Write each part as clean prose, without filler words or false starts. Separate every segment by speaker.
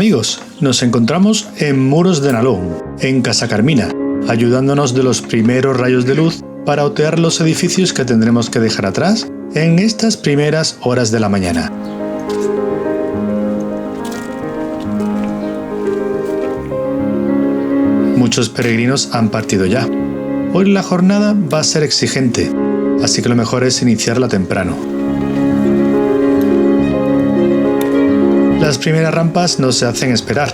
Speaker 1: amigos, nos encontramos en Muros de Nalón, en Casa Carmina, ayudándonos de los primeros rayos de luz para otear los edificios que tendremos que dejar atrás en estas primeras horas de la mañana. Muchos peregrinos han partido ya. Hoy la jornada va a ser exigente, así que lo mejor es iniciarla temprano. Las primeras rampas no se hacen esperar,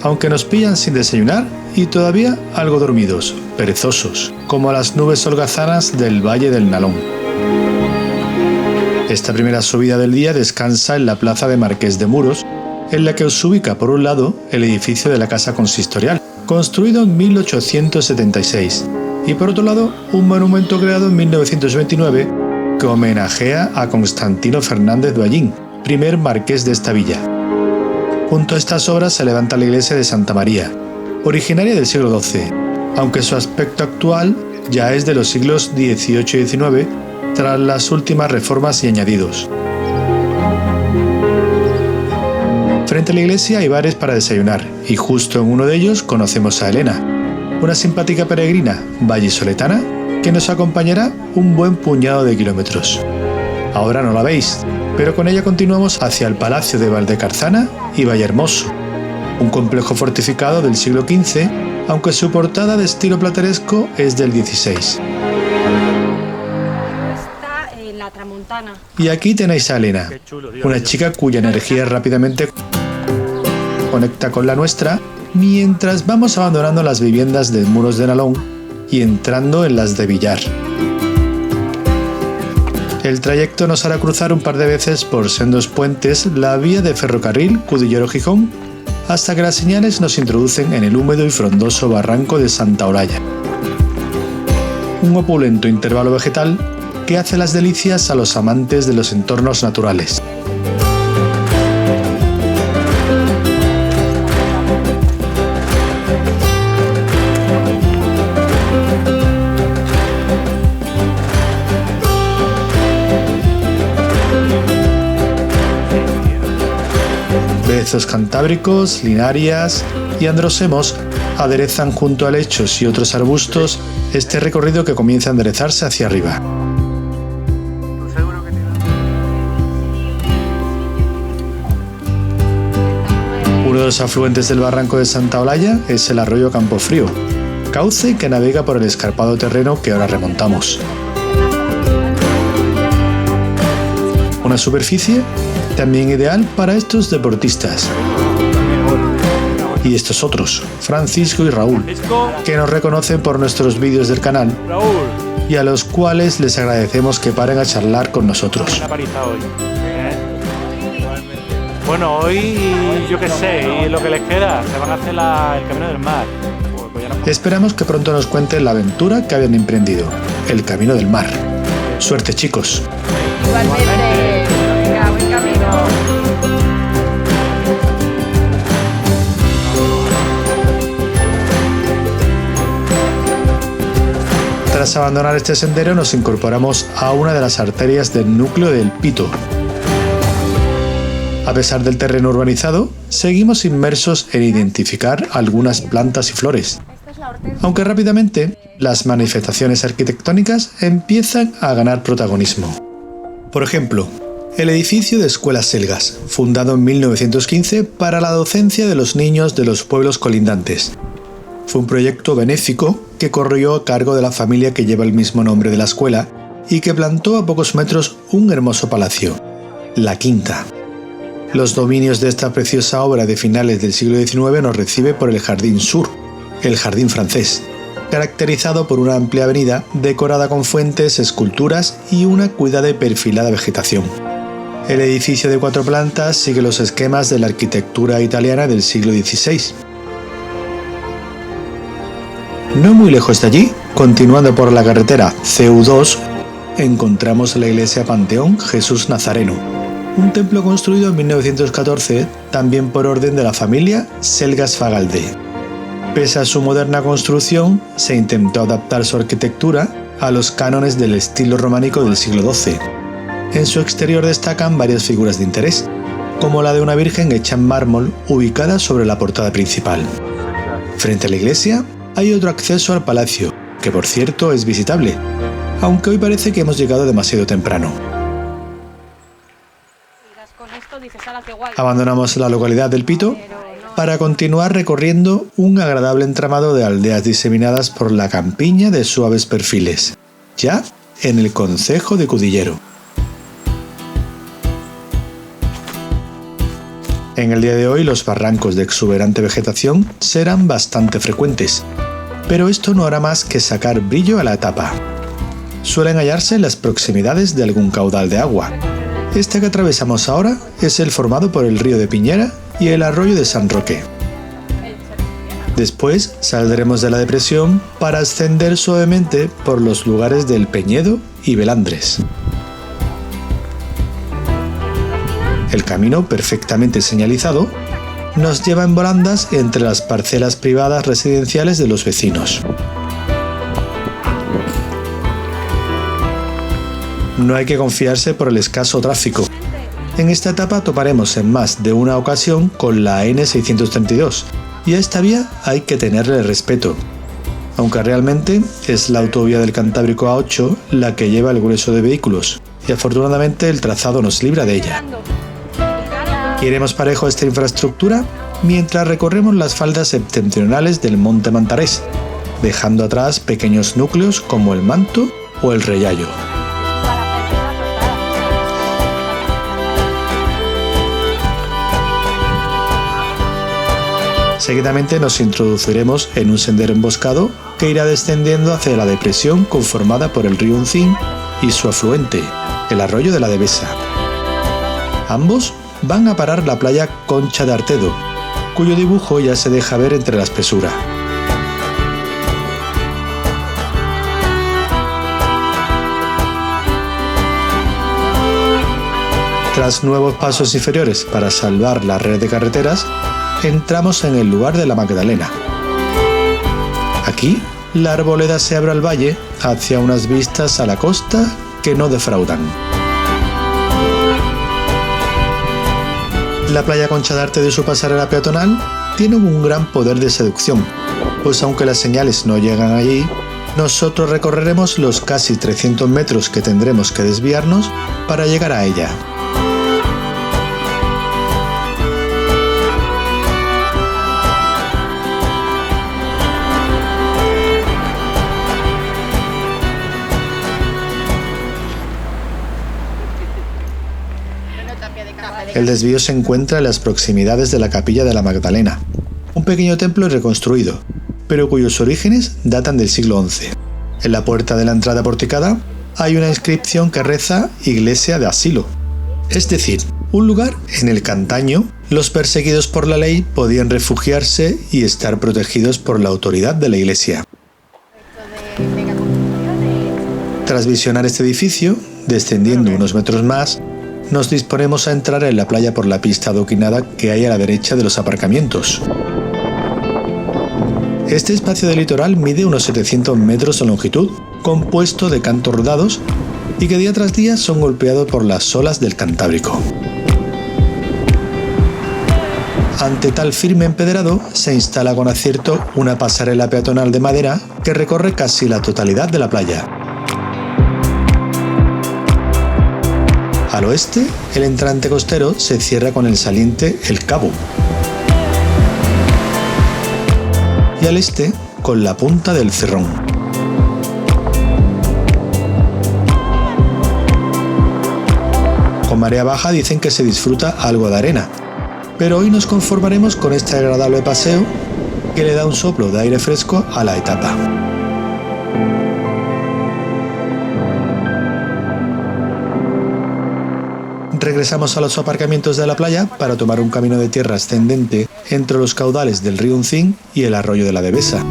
Speaker 1: aunque nos pillan sin desayunar y todavía algo dormidos, perezosos, como las nubes holgazanas del Valle del Nalón. Esta primera subida del día descansa en la plaza de Marqués de Muros, en la que os ubica por un lado el edificio de la Casa Consistorial, construido en 1876, y por otro lado un monumento creado en 1929 que homenajea a Constantino Fernández Duallín, primer marqués de esta villa. Junto a estas obras se levanta la iglesia de Santa María, originaria del siglo XII, aunque su aspecto actual ya es de los siglos XVIII y XIX tras las últimas reformas y añadidos. Frente a la iglesia hay bares para desayunar y justo en uno de ellos conocemos a Elena, una simpática peregrina vallisoletana que nos acompañará un buen puñado de kilómetros. Ahora no la veis, pero con ella continuamos hacia el Palacio de Valdecarzana y Vallehermoso, un complejo fortificado del siglo XV, aunque su portada de estilo plateresco es del XVI.
Speaker 2: Está en la Tramontana.
Speaker 1: Y aquí tenéis a Elena, una chica cuya energía rápidamente conecta con la nuestra, mientras vamos abandonando las viviendas de Muros de Nalón y entrando en las de Villar. El trayecto nos hará cruzar un par de veces por sendos puentes la vía de ferrocarril Cudillero-Gijón, hasta que las señales nos introducen en el húmedo y frondoso barranco de Santa Olalla. Un opulento intervalo vegetal que hace las delicias a los amantes de los entornos naturales. Brezos cantábricos, linarias y androsemos aderezan junto a helechos y otros arbustos este recorrido que comienza a enderezarse hacia arriba. Uno de los afluentes del barranco de Santa Olalla es el arroyo Campofrío, cauce que navega por el escarpado terreno que ahora remontamos. Una superficie también ideal para estos deportistas. Y estos otros, Francisco y Raúl, que nos reconocen por nuestros vídeos del canal y a los cuales les agradecemos que paren a charlar con nosotros.
Speaker 3: Bueno, hoy yo qué sé, y lo que les queda, se van a hacer el Camino del Mar.
Speaker 1: Esperamos que pronto nos cuenten la aventura que habían emprendido, el Camino del Mar. Suerte, chicos.
Speaker 2: Igualmente. Venga, buen camino.
Speaker 1: Tras abandonar este sendero nos incorporamos a una de las arterias del núcleo del Pito. A pesar del terreno urbanizado, seguimos inmersos en identificar algunas plantas y flores, aunque rápidamente las manifestaciones arquitectónicas empiezan a ganar protagonismo. Por ejemplo, el edificio de Escuela Selgas, fundado en 1915 para la docencia de los niños de los pueblos colindantes. Fue un proyecto benéfico que corrió a cargo de la familia que lleva el mismo nombre de la escuela y que plantó a pocos metros un hermoso palacio, la Quinta. Los dominios de esta preciosa obra de finales del siglo XIX nos recibe por el Jardín Sur, el Jardín francés, caracterizado por una amplia avenida decorada con fuentes, esculturas y una cuidada y perfilada vegetación. El edificio de 4 plantas sigue los esquemas de la arquitectura italiana del siglo XVI. No muy lejos de allí, continuando por la carretera CU2, encontramos la iglesia Panteón Jesús Nazareno, un templo construido en 1914 también por orden de la familia Selgas Fagalde. Pese a su moderna construcción, se intentó adaptar su arquitectura a los cánones del estilo románico del siglo XII. En su exterior destacan varias figuras de interés, como la de una virgen hecha en mármol ubicada sobre la portada principal. Frente a la iglesia hay otro acceso al palacio, que por cierto es visitable, aunque hoy parece que hemos llegado demasiado temprano. Abandonamos la localidad del Pito para continuar recorriendo un agradable entramado de aldeas diseminadas por la campiña de suaves perfiles, ya en el concejo de Cudillero. En el día de hoy los barrancos de exuberante vegetación serán bastante frecuentes, pero esto no hará más que sacar brillo a la etapa. Suelen hallarse en las proximidades de algún caudal de agua. Este que atravesamos ahora es el formado por el río de Piñera y el arroyo de San Roque. Después saldremos de la depresión para ascender suavemente por los lugares del Peñedo y Belandres. El camino, perfectamente señalizado, nos lleva en volandas entre las parcelas privadas residenciales de los vecinos. No hay que confiarse por el escaso tráfico. En esta etapa toparemos en más de una ocasión con la N632, y a esta vía hay que tenerle respeto, aunque realmente es la autovía del Cantábrico A8 la que lleva el grueso de vehículos, y afortunadamente el trazado nos libra de ella. Iremos parejo a esta infraestructura mientras recorremos las faldas septentrionales del Monte Mantarés, dejando atrás pequeños núcleos como el Manto o el Reyallo. Seguidamente nos introduciremos en un sendero emboscado que irá descendiendo hacia la depresión conformada por el río Uncín y su afluente, el arroyo de la Devesa. Ambos van a parar la playa Concha de Artedo, cuyo dibujo ya se deja ver entre la espesura. Tras nuevos pasos inferiores para salvar la red de carreteras, entramos en el lugar de la Magdalena. Aquí, la arboleda se abre al valle hacia unas vistas a la costa que no defraudan. La playa Concha de Artedo y su pasarela peatonal tienen un gran poder de seducción, pues aunque las señales no llegan allí, nosotros recorreremos los casi 300 metros que tendremos que desviarnos para llegar a ella. El desvío se encuentra en las proximidades de la Capilla de la Magdalena, un pequeño templo reconstruido, pero cuyos orígenes datan del siglo XI. En la puerta de la entrada porticada hay una inscripción que reza Iglesia de Asilo, es decir, un lugar en el que antaño los perseguidos por la ley podían refugiarse y estar protegidos por la autoridad de la Iglesia. Tras visionar este edificio, descendiendo unos metros más, nos disponemos a entrar en la playa por la pista adoquinada que hay a la derecha de los aparcamientos. Este espacio de litoral mide unos 700 metros de longitud, compuesto de cantos rodados y que día tras día son golpeados por las olas del Cantábrico. Ante tal firme empedrado, se instala con acierto una pasarela peatonal de madera que recorre casi la totalidad de la playa. Al oeste, el entrante costero se cierra con el saliente El Cabo. Y al este, con la punta del Cerrón. Con marea baja dicen que se disfruta algo de arena, pero hoy nos conformaremos con este agradable paseo que le da un soplo de aire fresco a la etapa. Regresamos a los aparcamientos de la playa para tomar un camino de tierra ascendente entre los caudales del río Uncín y el arroyo de la Devesa.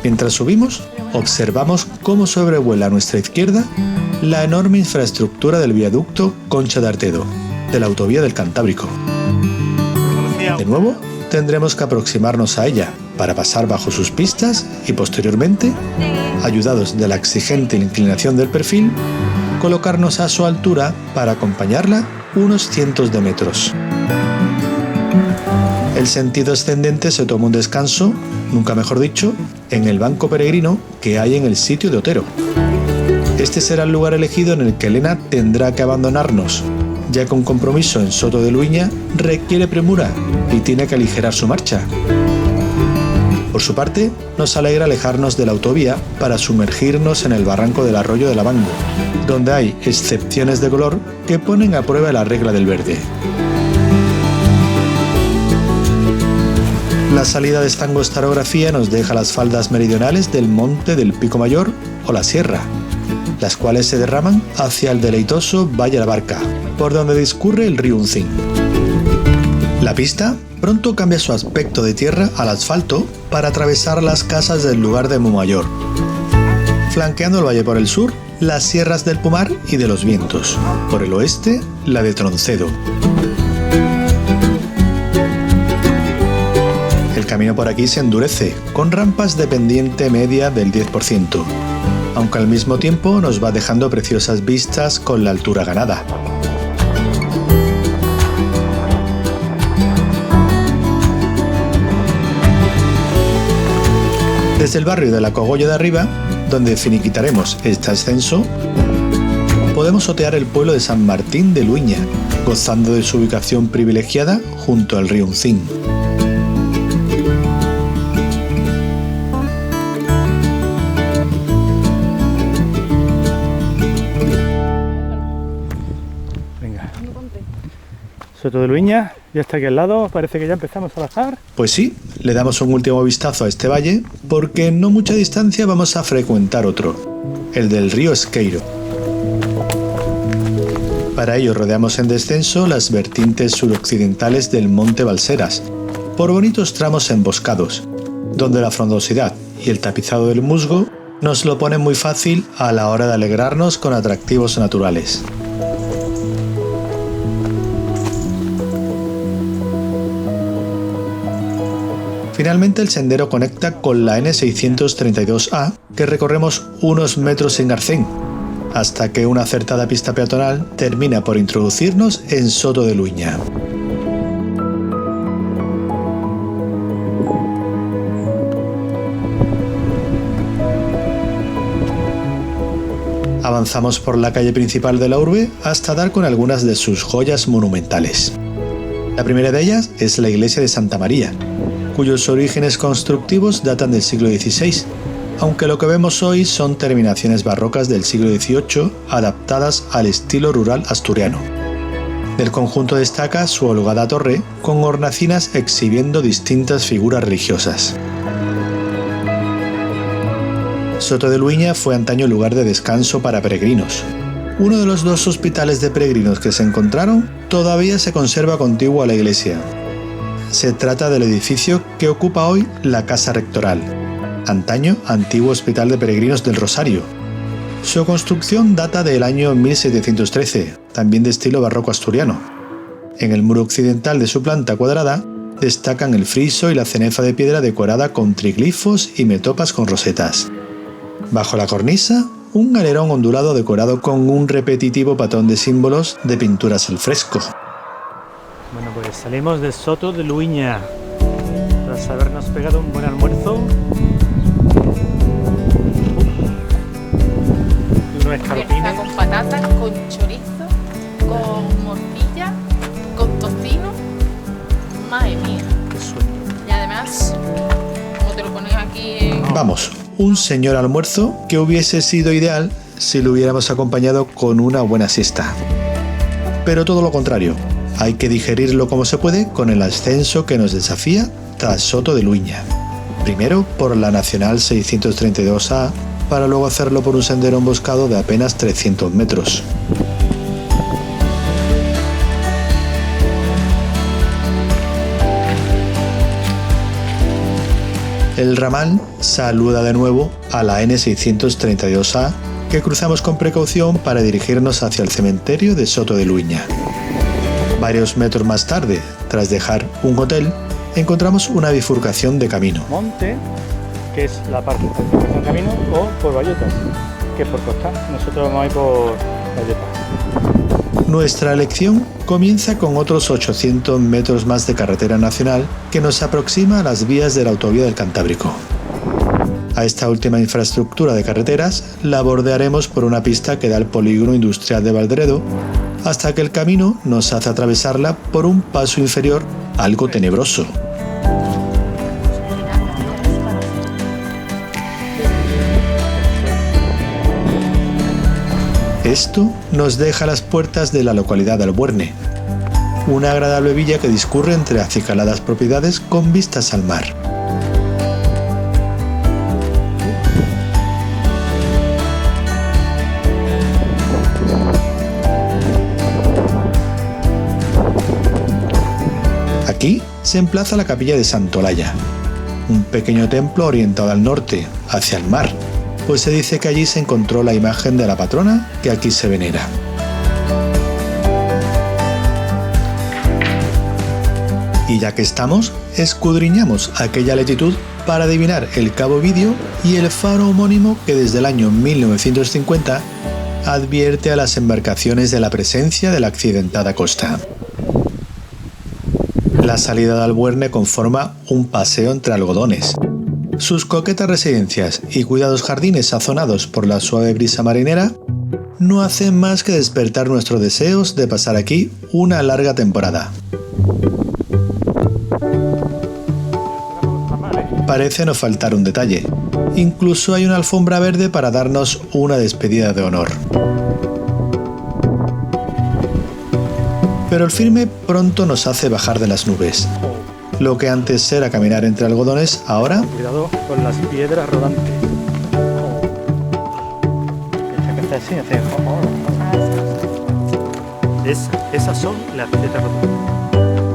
Speaker 1: Mientras subimos, observamos cómo sobrevuela a nuestra izquierda la enorme infraestructura del viaducto Concha de Artedo, de la autovía del Cantábrico. De nuevo, tendremos que aproximarnos a ella para pasar bajo sus pistas y posteriormente, ayudados de la exigente inclinación del perfil, colocarnos a su altura para acompañarla unos cientos de metros. El sentido ascendente se toma un descanso, nunca mejor dicho, en el banco peregrino que hay en el sitio de Otero. Este será el lugar elegido en el que Elena tendrá que abandonarnos, ya que un compromiso en Soto de Luiña requiere premura y tiene que aligerar su marcha. Por su parte, nos alegra alejarnos de la autovía para sumergirnos en el barranco del Arroyo de la Bango, donde hay excepciones de color que ponen a prueba la regla del verde. La salida de esta angosta orografía nos deja las faldas meridionales del monte del Pico Mayor o la Sierra, las cuales se derraman hacia el deleitoso Valle La Barca, por donde discurre el río Uncín. La pista pronto cambia su aspecto de tierra al asfalto para atravesar las casas del lugar de Mumayor, flanqueando el valle por el sur, las sierras del Pomar y de los Vientos, por el oeste, la de Troncedo. El camino por aquí se endurece, con rampas de pendiente media del 10%, aunque al mismo tiempo nos va dejando preciosas vistas con la altura ganada. Desde el barrio de la Cogollo de Arriba, donde finiquitaremos este ascenso, podemos otear el pueblo de San Martín de Luiña, gozando de su ubicación privilegiada junto al río Uncín.
Speaker 3: Soto de Luiña, ya está aquí al lado, parece que ya empezamos a bajar.
Speaker 1: Pues sí, le damos un último vistazo a este valle, porque en no mucha distancia vamos a frecuentar otro, el del río Esqueiro. Para ello rodeamos en descenso las vertientes suroccidentales del monte Balseras, por bonitos tramos emboscados, donde la frondosidad y el tapizado del musgo nos lo ponen muy fácil a la hora de alegrarnos con atractivos naturales. Finalmente el sendero conecta con la N632A, que recorremos unos metros en arcén, hasta que una acertada pista peatonal termina por introducirnos en Soto de Luiña. Avanzamos por la calle principal de la urbe hasta dar con algunas de sus joyas monumentales. La primera de ellas es la iglesia de Santa María, cuyos orígenes constructivos datan del siglo XVI, aunque lo que vemos hoy son terminaciones barrocas del siglo XVIII adaptadas al estilo rural asturiano. Del conjunto destaca su holgada torre con hornacinas exhibiendo distintas figuras religiosas. Soto de Luiña fue antaño lugar de descanso para peregrinos. Uno de los dos hospitales de peregrinos que se encontraron todavía se conserva contiguo a la iglesia. Se trata del edificio que ocupa hoy la Casa Rectoral, antaño antiguo Hospital de Peregrinos del Rosario. Su construcción data del año 1713, también de estilo barroco asturiano. En el muro occidental de su planta cuadrada destacan el friso y la cenefa de piedra decorada con triglifos y metopas con rosetas. Bajo la cornisa, un galerón ondulado decorado con un repetitivo patrón de símbolos de pinturas al fresco.
Speaker 3: Bueno, pues salimos de Soto de Luiña tras habernos pegado un buen almuerzo y unos escarpines.
Speaker 2: Con patatas, con chorizo, con morcilla, con tocino. Madre mía.
Speaker 3: Qué suerte.
Speaker 2: Y además, como te lo ponen aquí en...
Speaker 1: Vamos, un señor almuerzo que hubiese sido ideal si lo hubiéramos acompañado con una buena siesta. Pero todo lo contrario. Hay que digerirlo como se puede con el ascenso que nos desafía tras Soto de Luiña. Primero por la Nacional 632A, para luego hacerlo por un sendero emboscado de apenas 300 metros. El ramal saluda de nuevo a la N632A, que cruzamos con precaución para dirigirnos hacia el cementerio de Soto de Luiña. Varios metros más tarde, tras dejar un hotel, encontramos una bifurcación de camino.
Speaker 3: Monte, que es la parte de camino, o por Bayotas, que es por costa. Nosotros vamos a ir
Speaker 1: Nuestra elección comienza con otros 800 metros más de carretera nacional que nos aproxima a las vías de la autovía del Cantábrico. A esta última infraestructura de carreteras la bordearemos por una pista que da al polígono industrial de Valderedo, hasta que el camino nos hace atravesarla por un paso inferior algo tenebroso. Esto nos deja a las puertas de la localidad de Albuerne, una agradable villa que discurre entre acicaladas propiedades con vistas al mar. Aquí se emplaza la capilla de Santolaya, un pequeño templo orientado al norte, hacia el mar, pues se dice que allí se encontró la imagen de la patrona que aquí se venera. Y ya que estamos, escudriñamos aquella latitud para adivinar el cabo Ovidio y el faro homónimo que desde el año 1950 advierte a las embarcaciones de la presencia de la accidentada costa. La salida de Albuerne conforma un paseo entre algodones. Sus coquetas residencias y cuidados jardines sazonados por la suave brisa marinera no hacen más que despertar nuestros deseos de pasar aquí una larga temporada. Parece no faltar un detalle. Incluso hay una alfombra verde para darnos una despedida de honor. Pero el firme pronto nos hace bajar de las nubes. Lo que antes era caminar entre algodones, ahora...
Speaker 3: Cuidado con las piedras rodantes. Esas son las piedras rodantes.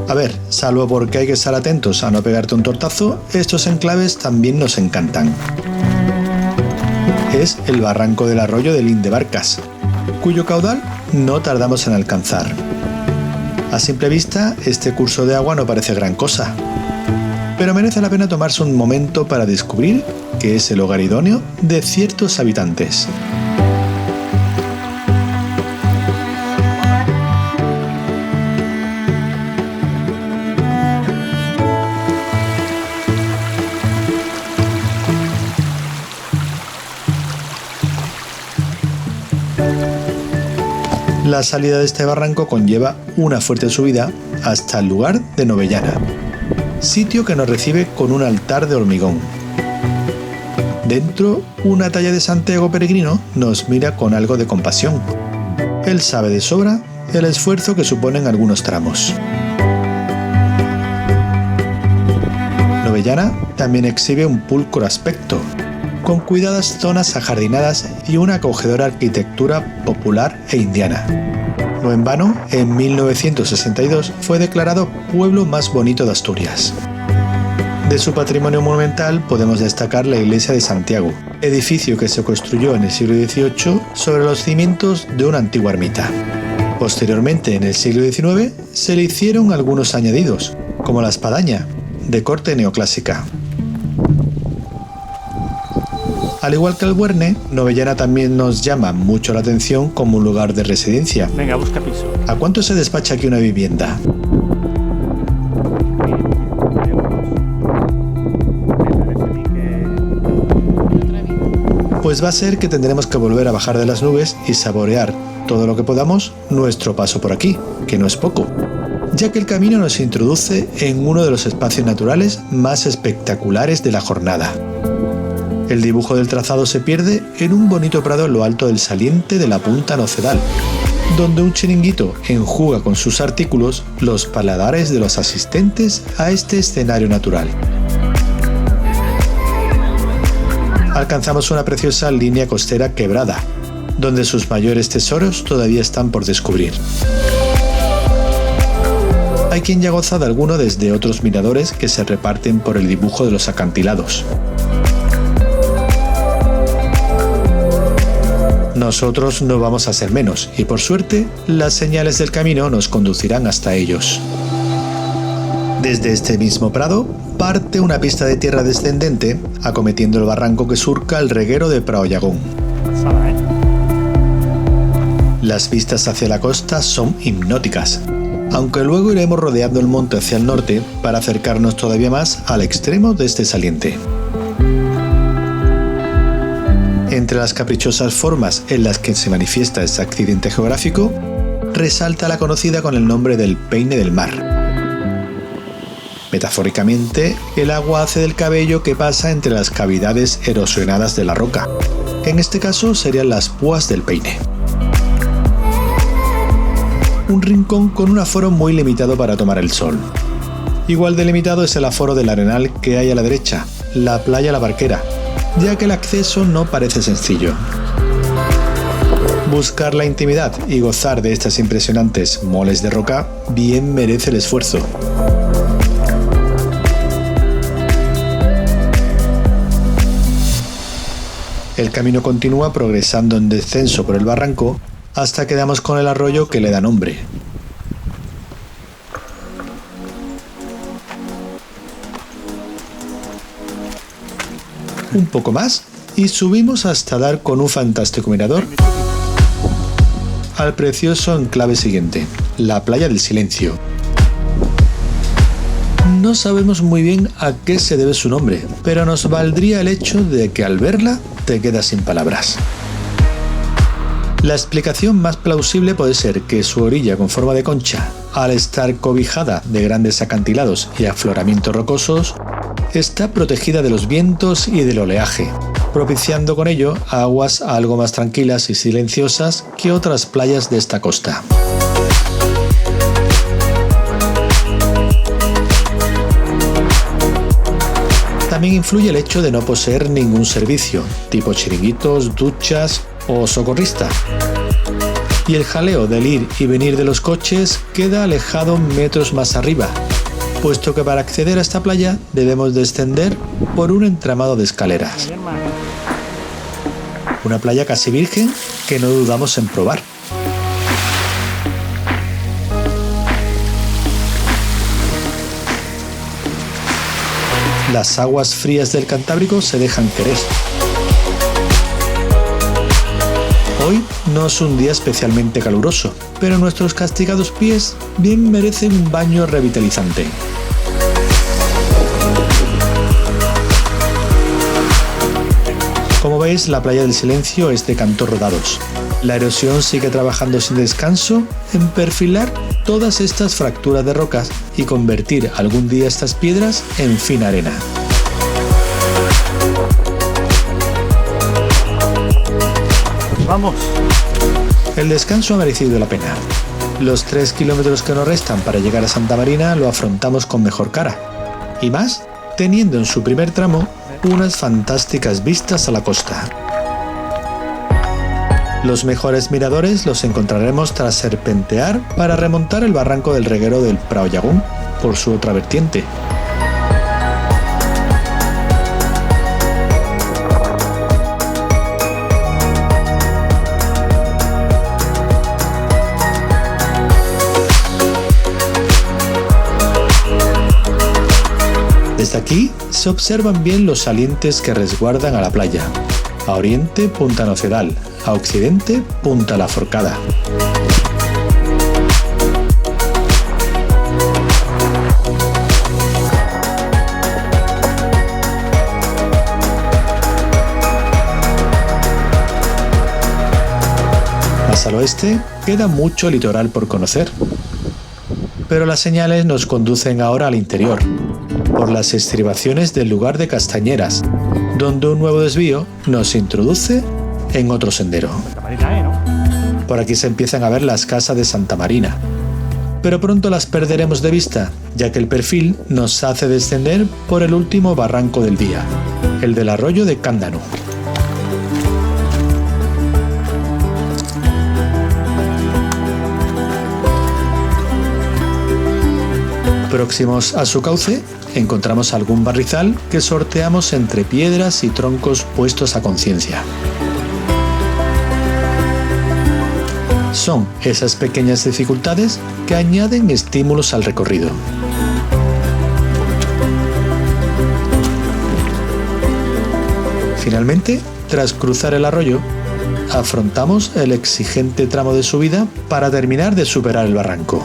Speaker 1: A ver, salvo porque hay que estar atentos a no pegarte un tortazo, estos enclaves también nos encantan. Es el barranco del arroyo de Lindebarcas, cuyo caudal no tardamos en alcanzar. A simple vista, este curso de agua no parece gran cosa, pero merece la pena tomarse un momento para descubrir que es el hogar idóneo de ciertos habitantes. La salida de este barranco conlleva una fuerte subida hasta el lugar de Novellana, sitio que nos recibe con un altar de hormigón. Dentro, una talla de Santiago peregrino nos mira con algo de compasión. Él sabe de sobra el esfuerzo que suponen algunos tramos. Novellana también exhibe un pulcro aspecto, con cuidadas zonas ajardinadas y una acogedora arquitectura popular e indiana. No en vano, en 1962 fue declarado Pueblo más bonito de Asturias. De su patrimonio monumental podemos destacar la iglesia de Santiago, edificio que se construyó en el siglo XVIII sobre los cimientos de una antigua ermita. Posteriormente, en el siglo XIX, se le hicieron algunos añadidos, como la espadaña, de corte neoclásica. Al igual que Albuerne, Novellana también nos llama mucho la atención como un lugar de residencia.
Speaker 3: Venga, busca piso.
Speaker 1: ¿A cuánto se despacha aquí una vivienda? Pues va a ser que tendremos que volver a bajar de las nubes y saborear todo lo que podamos nuestro paso por aquí, que no es poco, ya que el camino nos introduce en uno de los espacios naturales más espectaculares de la jornada. El dibujo del trazado se pierde en un bonito prado en lo alto del saliente de la Punta Nocedal, donde un chiringuito enjuga con sus artículos los paladares de los asistentes a este escenario natural. Alcanzamos una preciosa línea costera quebrada, donde sus mayores tesoros todavía están por descubrir. Hay quien ya goza de alguno desde otros miradores que se reparten por el dibujo de los acantilados. Nosotros no vamos a ser menos y por suerte las señales del camino nos conducirán hasta ellos. Desde este mismo prado parte una pista de tierra descendente acometiendo el barranco que surca el reguero de Praollagón. Las vistas hacia la costa son hipnóticas, aunque luego iremos rodeando el monte hacia el norte para acercarnos todavía más al extremo de este saliente. Entre las caprichosas formas en las que se manifiesta este accidente geográfico, resalta la conocida con el nombre del peine del mar. Metafóricamente, el agua hace del cabello que pasa entre las cavidades erosionadas de la roca. En este caso serían las púas del peine. Un rincón con un aforo muy limitado para tomar el sol. Igual de limitado es el aforo del arenal que hay a la derecha, la playa La Barquera, ya que el acceso no parece sencillo. Buscar la intimidad y gozar de estas impresionantes moles de roca bien merece el esfuerzo. El camino continúa progresando en descenso por el barranco hasta que damos con el arroyo que le da nombre. Un poco más y subimos hasta dar con un fantástico mirador al precioso enclave siguiente, la Playa del Silencio. No sabemos muy bien a qué se debe su nombre, pero nos valdría el hecho de que al verla te quedas sin palabras. La explicación más plausible puede ser que su orilla con forma de concha, al estar cobijada de grandes acantilados y afloramientos rocosos, está protegida de los vientos y del oleaje, propiciando con ello aguas algo más tranquilas y silenciosas que otras playas de esta costa. También influye el hecho de no poseer ningún servicio, tipo chiringuitos, duchas o socorrista. Y el jaleo del ir y venir de los coches queda alejado metros más arriba, puesto que para acceder a esta playa debemos descender por un entramado de escaleras. Una playa casi virgen que no dudamos en probar. Las aguas frías del Cantábrico se dejan querer. Hoy no es un día especialmente caluroso, pero nuestros castigados pies bien merecen un baño revitalizante. Como veis, la Playa del Silencio es de cantos rodados. La erosión sigue trabajando sin descanso en perfilar todas estas fracturas de rocas y convertir algún día estas piedras en fina arena.
Speaker 3: ¡Vamos!
Speaker 1: El descanso ha merecido la pena. Los 3 kilómetros que nos restan para llegar a Santa Marina lo afrontamos con mejor cara. Y más, teniendo en su primer tramo unas fantásticas vistas a la costa. Los mejores miradores los encontraremos tras serpentear para remontar el barranco del reguero del Prao Llagún por su otra vertiente. Desde aquí se observan bien los salientes que resguardan a la playa. A oriente, Punta Nocedal. A occidente, Punta La Forcada. Más al oeste queda mucho litoral por conocer, pero las señales nos conducen ahora al interior, por las estribaciones del lugar de Castañeras, donde un nuevo desvío nos introduce en otro sendero. Por aquí se empiezan a ver las casas de Santa Marina, pero pronto las perderemos de vista, ya que el perfil nos hace descender por el último barranco del día, el del arroyo de Cándano. Próximos a su cauce, encontramos algún barrizal que sorteamos entre piedras y troncos puestos a conciencia. Son esas pequeñas dificultades que añaden estímulos al recorrido. Finalmente, tras cruzar el arroyo, afrontamos el exigente tramo de subida para terminar de superar el barranco.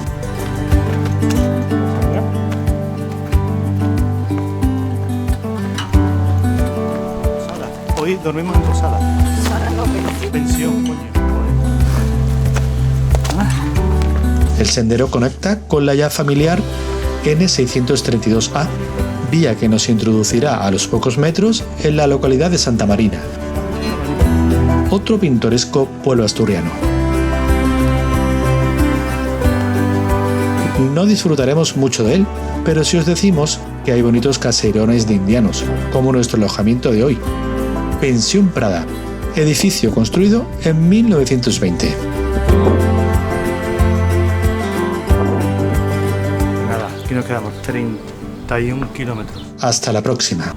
Speaker 3: Hoy dormimos en posada. Pensión, coño.
Speaker 1: El sendero conecta con la ya familiar N632A, vía que nos introducirá a los pocos metros en la localidad de Santa Marina, otro pintoresco pueblo asturiano. No disfrutaremos mucho de él, pero si os decimos que hay bonitos caserones de indianos, como nuestro alojamiento de hoy, Pensión Prada, edificio construido en 1920.
Speaker 3: Nada, aquí nos quedamos 31 kilómetros.
Speaker 1: Hasta la próxima.